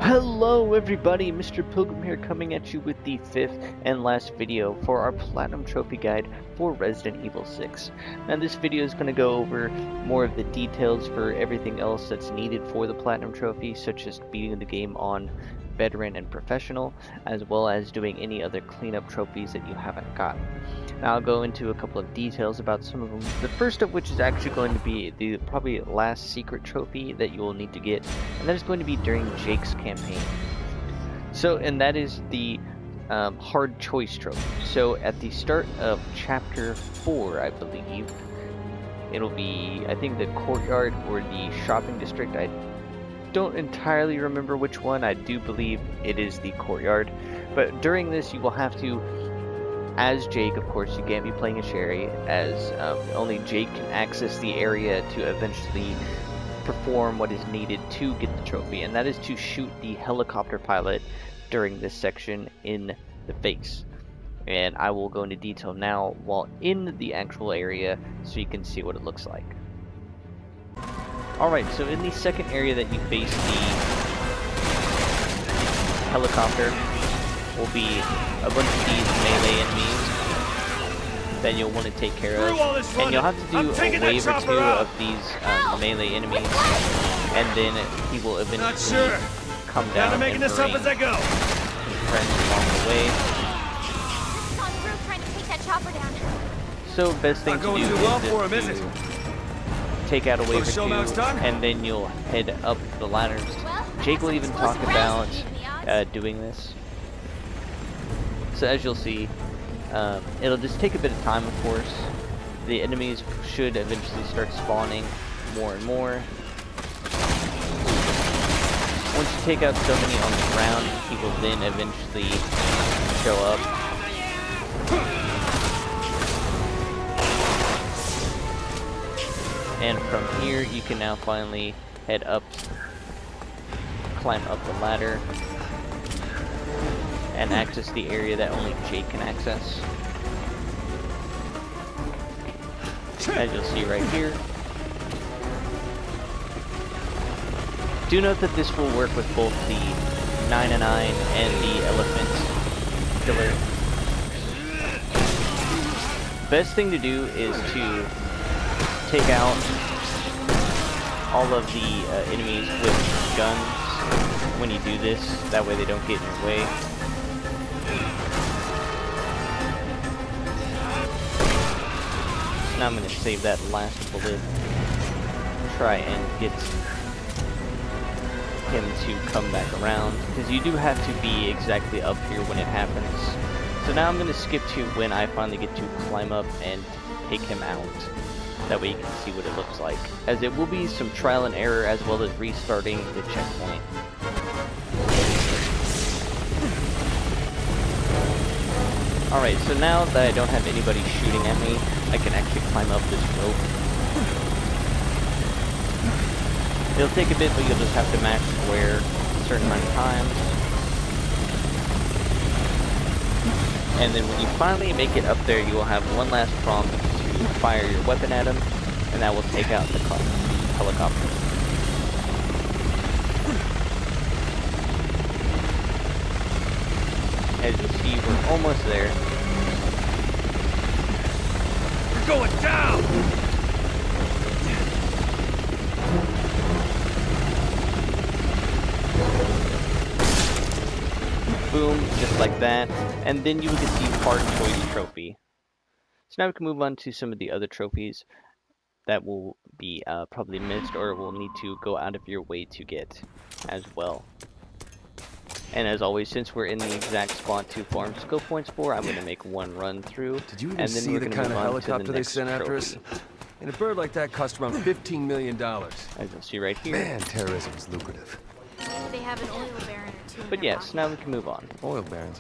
Hello everybody, Mr. Pilgrim here, coming at you with the 5th and last video for our Platinum Trophy Guide for Resident Evil 6. Now this video is going to go over more of the details for everything else that's needed for the Platinum Trophy, such as beating the game on Veteran and Professional, as well as doing any other cleanup trophies that you haven't gotten. Now I'll go into a couple of details about some of them, the first of which is actually going to be the probably last secret trophy that you will need to get, and that is going to be during Jake's campaign. So, and that is the hard choice trophy. So at the start of chapter 4, I believe, it'll be, I think, the courtyard or the shopping district. I don't entirely remember which one. I do believe it is the courtyard. But during this, you will have to, as Jake, of course, you can't be playing as Sherry, as only Jake can access the area to eventually perform what is needed to get the trophy, and that is to shoot the helicopter pilot during this section in the face. And I will go into detail now while in the actual area so you can see what it looks like. Alright, so in the second area that you face, the helicopter will be a bunch of these melee enemies that you'll want to take care of, and you'll have to do a wave or two of these melee enemies, and then he will eventually come down and bring friends along the way. So best thing to do is to take out a wave or two, and then you'll head up the ladders. Jake will even talk about doing this. So as you'll see, it'll just take a bit of time, of course. The enemies should eventually start spawning more and more. Once you take out so many on the ground, he will then eventually show up. And from here, you can now finally head up, climb up the ladder, and access the area that only Jake can access. As you'll see right here. Do note that this will work with both the 999 and the elephant killer. Best thing to do is to take out all of the enemies with guns when you do this, that way they don't get in your way. Now I'm going to save that last bullet, try and get him to come back around, because you do have to be exactly up here when it happens. So now I'm going to skip to when I finally get to climb up and take him out. That way you can see what it looks like, as it will be some trial and error as well as restarting the checkpoint. Alright, so now that I don't have anybody shooting at me, I can actually climb up this rope. It'll take a bit, but you'll just have to max square a certain amount of times. And then when you finally make it up there, you will have one last prompt to fire your weapon at him, and that will take out the helicopter. As you see, we're almost there. We're going down! Boom, just like that. And then you will get the hard choice trophy. So now we can move on to some of the other trophies that will be probably missed or will need to go out of your way to get as well. And as always, since we're in the exact spot to farm skill points for, I'm going to make one run through. Did you even see the kind of helicopter they sent after us? And a bird like that cost around $15 million. As you'll see right here. Man, terrorism is lucrative. They have an oil baron or two. But yes, now we can move on. Oil barons.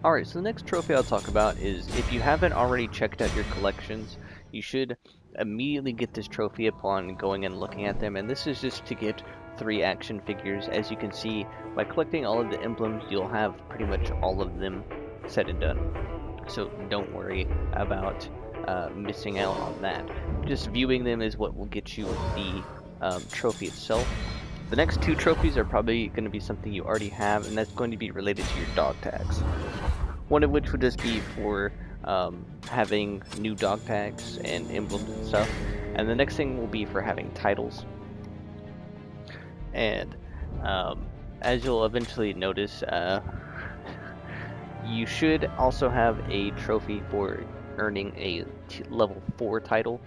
Alright, so the next trophy I'll talk about is, if you haven't already checked out your collections, you should immediately get this trophy upon going and looking at them. And this is just to get 3 action figures. As you can see, by collecting all of the emblems, you'll have pretty much all of them said and done. So don't worry about missing out on that. Just viewing them is what will get you the trophy itself. The next two trophies are probably going to be something you already have, and that's going to be related to your dog tags. One of which would just be for having new dog tags and emblems and stuff, and the next thing will be for having titles. And as you'll eventually notice, you should also have a trophy for earning a level 4 title.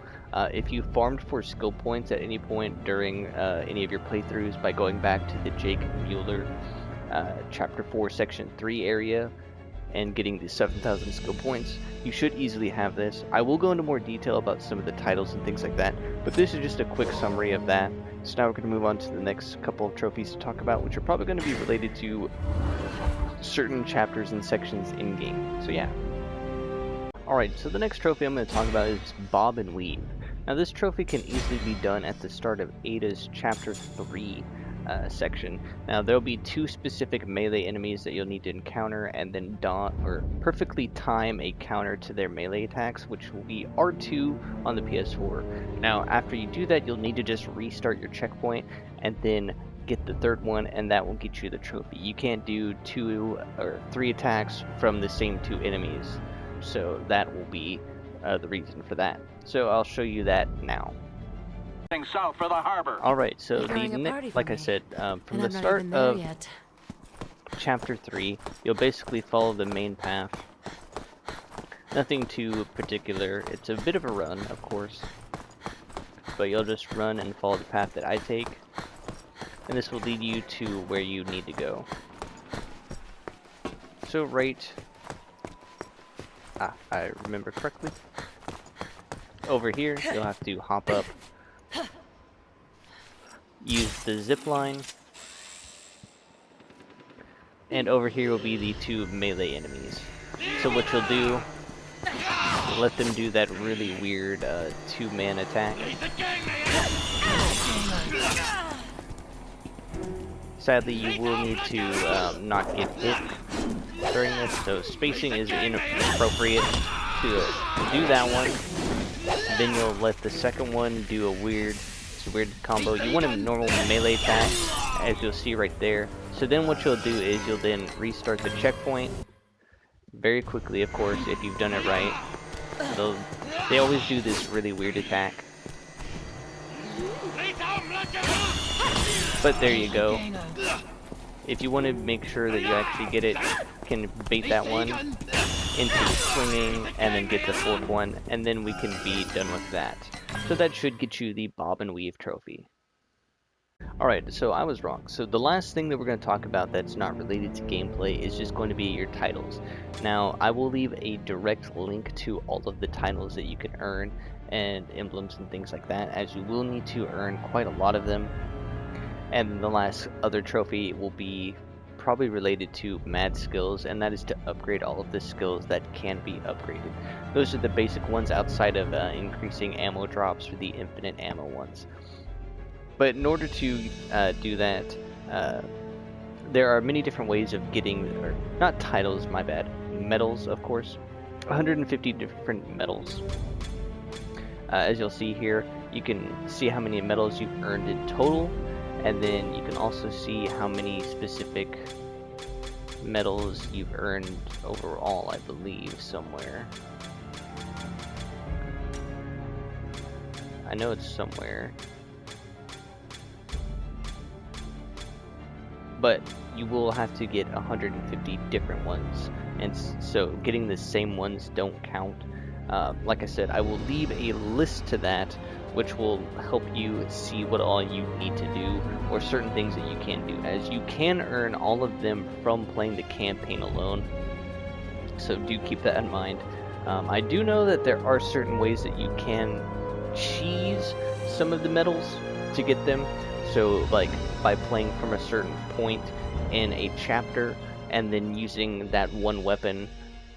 If you farmed for skill points at any point during any of your playthroughs by going back to the Jake Mueller Chapter 4 Section 3 area and getting the 7,000 skill points, you should easily have this. I will go into more detail about some of the titles and things like that, but this is just a quick summary of that. So now we're going to move on to the next couple of trophies to talk about, which are probably going to be related to certain chapters and sections in-game. So yeah. Alright, so the next trophy I'm going to talk about is Bob and Weave. Now this trophy can easily be done at the start of Ada's Chapter 3 section. Now there'll be two specific melee enemies that you'll need to encounter and then perfectly time a counter to their melee attacks, which will be R2 on the PS4. Now after you do that, you'll need to just restart your checkpoint and then get the third one, and that will get you the trophy. You can't do 2 or 3 attacks from the same 2 enemies, so that will be the reason for that. So I'll show you that now. South for the harbor. Alright, so like I said, from the start of Chapter 3, you'll basically follow the main path. Nothing too particular. It's a bit of a run, of course, but you'll just run and follow the path that I take, and this will lead you to where you need to go. So I remember correctly, over here you'll have to hop up, use the zip line, and over here will be the 2 melee enemies. So what you'll do, let them do that really weird 2-man attack. Sadly, you will need to not get hit during this, so spacing is inappropriate to do that one. Then you'll let the second one do a weird combo. You want a normal melee attack, as you'll see right there. So then what you'll do is you'll then restart the checkpoint very quickly, of course, if you've done it right. They always do this really weird attack. But there you go. If you want to make sure that you actually get it, you can bait that one into swinging and then get the 4th one, and then we can be done with that. So that should get you the Bob and Weave trophy. Alright, so I was wrong. So the last thing that we're going to talk about that's not related to gameplay is just going to be your titles. Now, I will leave a direct link to all of the titles that you can earn and emblems and things like that, as you will need to earn quite a lot of them. And the last other trophy will be probably related to mad skills, and that is to upgrade all of the skills that can be upgraded. Those are the basic ones outside of increasing ammo drops for the infinite ammo ones. But in order to do that, there are many different ways of getting, or not titles, my bad, medals, of course. 150 different medals. As you'll see here, you can see how many medals you've earned in total, and then you can also see how many specific medals you've earned overall, I believe, somewhere. I know it's somewhere. But you will have to get 150 different ones, and so getting the same ones don't count. Like I said, I will leave a list to that, which will help you see what all you need to do, or certain things that you can do, as you can earn all of them from playing the campaign alone. So do keep that in mind. I do know that there are certain ways that you can cheese some of the medals to get them. So like by playing from a certain point in a chapter and then using that one weapon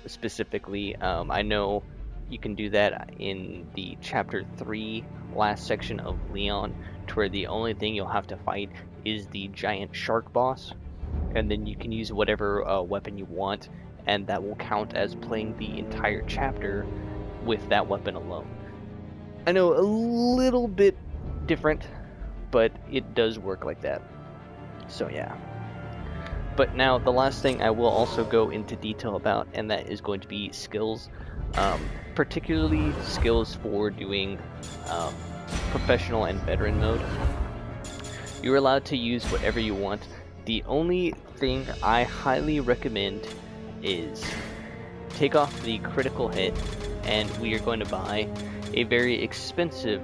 specifically. I know you can do that in the Chapter 3 last section of Leon, to where the only thing you'll have to fight is the giant shark boss, and then you can use whatever weapon you want, and that will count as playing the entire chapter with that weapon alone. I know, a little bit different, but it does work like that. So yeah. But now the last thing I will also go into detail about, and that is going to be skills, particularly skills for doing professional and veteran mode. You're allowed to use whatever you want. The only thing I highly recommend is take off the critical hit, and we are going to buy a very expensive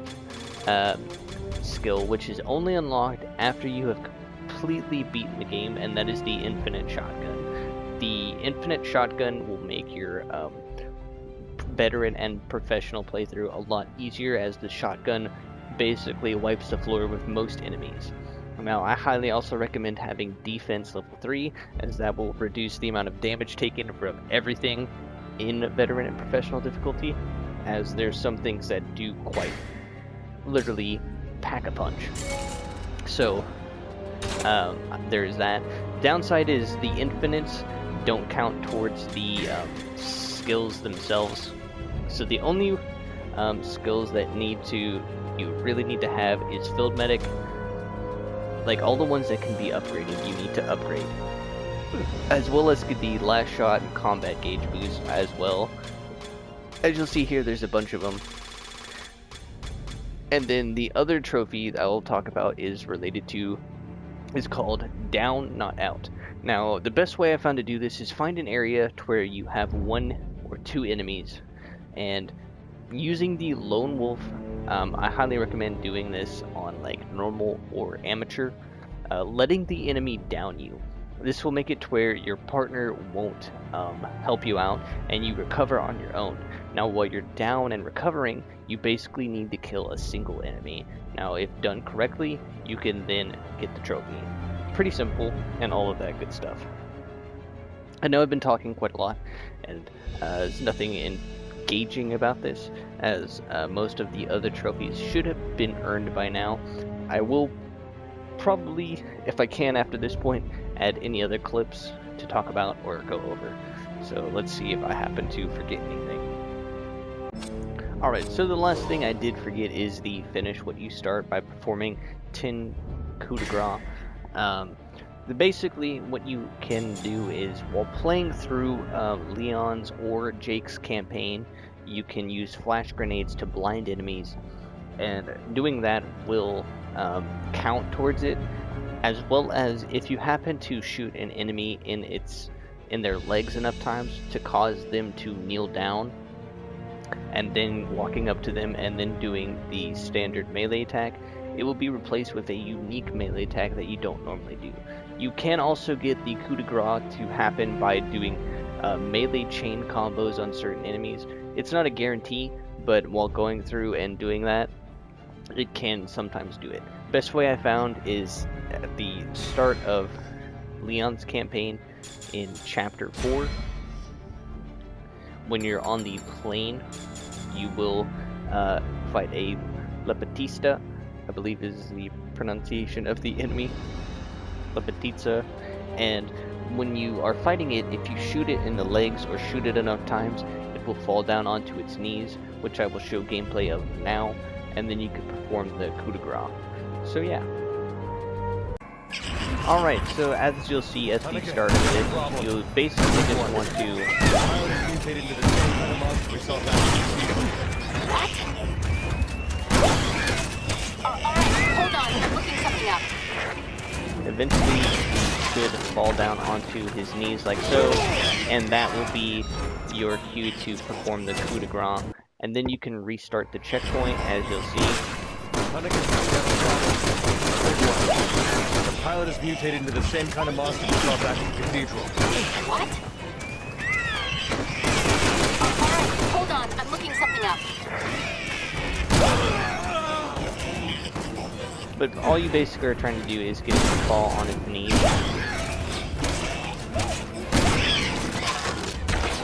skill, which is only unlocked after you have completely beaten the game, and that is the infinite shotgun. The infinite shotgun will make your veteran and professional playthrough a lot easier, as the shotgun basically wipes the floor with most enemies. Now, I highly also recommend having defense level 3, as that will reduce the amount of damage taken from everything in veteran and professional difficulty, as there's some things that do quite literally pack a punch. So there's that. Downside is the infinites don't count towards the skills themselves. So the only skills that you really need to have is field medic. Like all the ones that can be upgraded, you need to upgrade, as well as the last shot and combat gauge boost as well. As you'll see here, there's a bunch of them. And then the other trophy that I'll talk about is called Down Not Out. Now, the best way I found to do this is find an area to where you have 1 or 2 enemies, and using the lone wolf, I highly recommend doing this on like normal or amateur, letting the enemy down you. This will make it to where your partner won't help you out, and you recover on your own. Now, while you're down and recovering, you basically need to kill a single enemy. Now, if done correctly, you can then get the trophy. Pretty simple, and all of that good stuff. I know I've been talking quite a lot, and there's nothing engaging about this, as most of the other trophies should have been earned by now. I will probably, if I can after this point, add any other clips to talk about or go over. So let's see if I happen to forget anything. Alright, so the last thing I did forget is the finish what you start by performing 10 coup de grace. Basically, what you can do is, while playing through Leon's or Jake's campaign, you can use flash grenades to blind enemies, and doing that will count towards it, as well as if you happen to shoot an enemy in their legs enough times to cause them to kneel down, and then walking up to them and then doing the standard melee attack, it will be replaced with a unique melee attack that you don't normally do. You can also get the coup de grace to happen by doing melee chain combos on certain enemies. It's not a guarantee, but while going through and doing that, it can sometimes do it. Best way I found is at the start of Leon's campaign in Chapter 4. When you're on the plane, you will fight a Lepetista, I believe is the pronunciation of the enemy, Lepetitsa, and when you are fighting it, if you shoot it in the legs or shoot it enough times, it will fall down onto its knees, which I will show gameplay of now, and then you can perform the coup de grace. So yeah. Alright, so as you'll see at the start of this, you basically just want to... Hold on, I'm looking something up. Eventually, you should fall down onto his knees like so, and that will be your cue to perform the coup de grace. And then you can restart the checkpoint, as you'll see. The pilot is mutated into the same kind of monster we saw back in the cathedral. What? Alright, hold on, I'm looking something up. But all you basically are trying to do is get him to fall on his knees.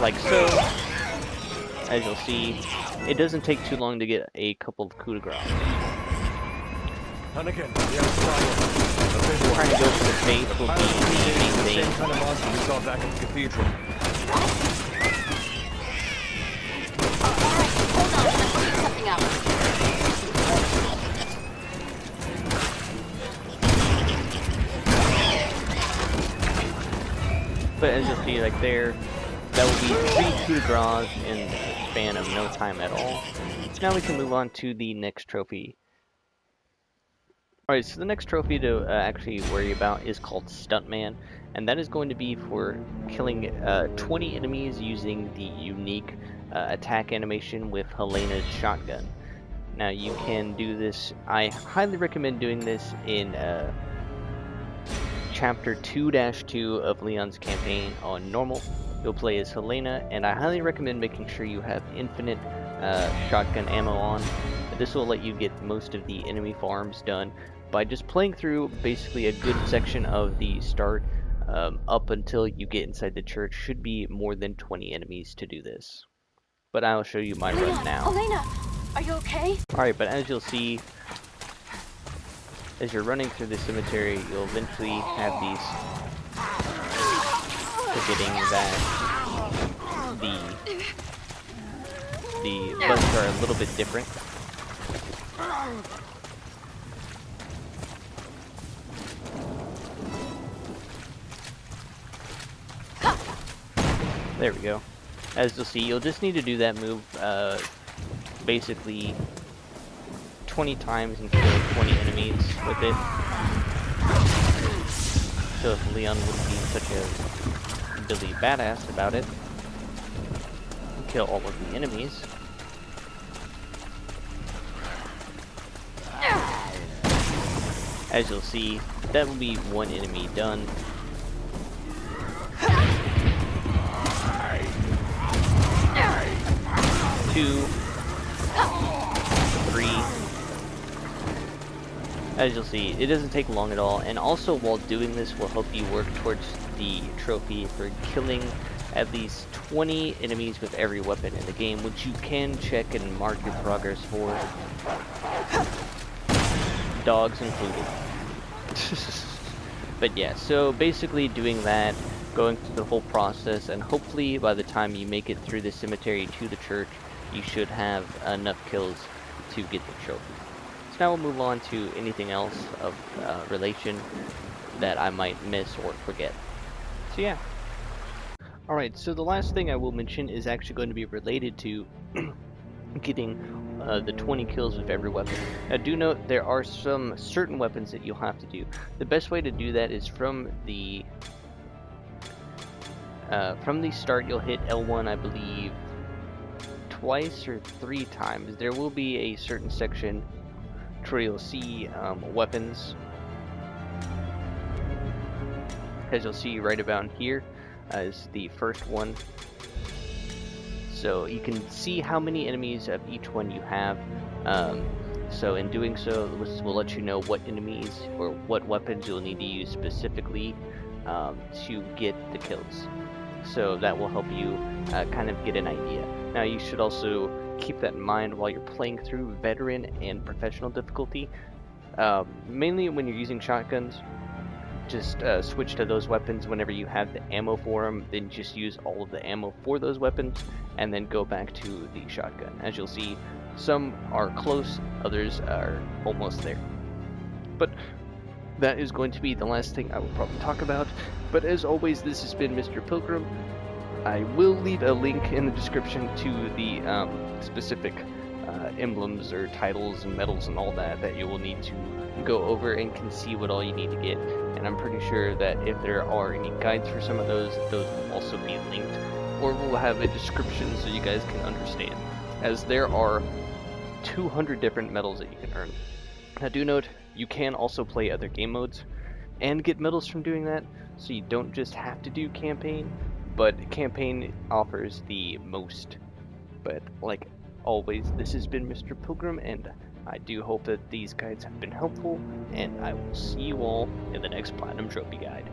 Like so. As you'll see, it doesn't take too long to get a couple of coup de grace. Trying to go for the face will be the main thing. Same kind of monster we saw back at the cathedral. Alright, hold on, I'm looking something up. But as you'll see, like there, that will be 3 coup de grace in the span of no time at all. So now we can move on to the next trophy. Alright, so the next trophy to actually worry about is called Stuntman, and that is going to be for killing 20 enemies using the unique attack animation with Helena's shotgun. Now you can do this, I highly recommend doing this in Chapter 2-2 of Leon's campaign on normal. You'll play as Helena, and I highly recommend making sure you have infinite shotgun ammo on. This will let you get most of the enemy farms done by just playing through basically a good section of the start up until you get inside the church. Should be more than 20 enemies to do this. But I'll show you my run now. Helena, are you okay? Alright, but as you'll see, as you're running through the cemetery, you'll eventually have these, forgetting that the buttons are a little bit different. There we go. As you'll see, you'll just need to do that move basically 20 times and kill 20 enemies with it. So if Leon wouldn't be such a Billy badass about it, kill all of the enemies. As you'll see, that will be 1 enemy done. 2, 3. As you'll see, it doesn't take long at all, and also while doing this will help you work towards the trophy for killing at least 20 enemies with every weapon in the game, which you can check and mark your progress for. Dogs included. But yeah, so basically doing that, going through the whole process, and hopefully by the time you make it through the cemetery to the church, you should have enough kills to get the trophy. So now we'll move on to anything else of relation that I might miss or forget. So yeah. Alright, so the last thing I will mention is actually going to be related to getting the 20 kills with every weapon. Now do note there are some certain weapons that you'll have to do. The best way to do that is from the start. You'll hit L1, I believe, twice or 3 times. There will be a certain section where you'll see weapons, as you'll see right about here is the first one. So you can see how many enemies of each one you have. So in doing so, this will let you know what enemies or what weapons you'll need to use specifically to get the kills. So that will help you kind of get an idea. Now you should also keep that in mind while you're playing through veteran and professional difficulty. Mainly when you're using shotguns, just switch to those weapons whenever you have the ammo for them, then just use all of the ammo for those weapons, and then go back to the shotgun. As you'll see, some are close, others are almost there. But that is going to be the last thing I will probably talk about. But as always, this has been Mr. Pilgrim. I will leave a link in the description to the specific emblems or titles and medals and all that you will need to go over and can see what all you need to get. And I'm pretty sure that if there are any guides for some of those will also be linked, or we'll have a description so you guys can understand, as there are 200 different medals that you can earn. Now do note, you can also play other game modes and get medals from doing that, so you don't just have to do campaign, but campaign offers the most. But like always, this has been Mr. Pilgrim, and I do hope that these guides have been helpful, and I will see you all in the next Platinum Trophy Guide.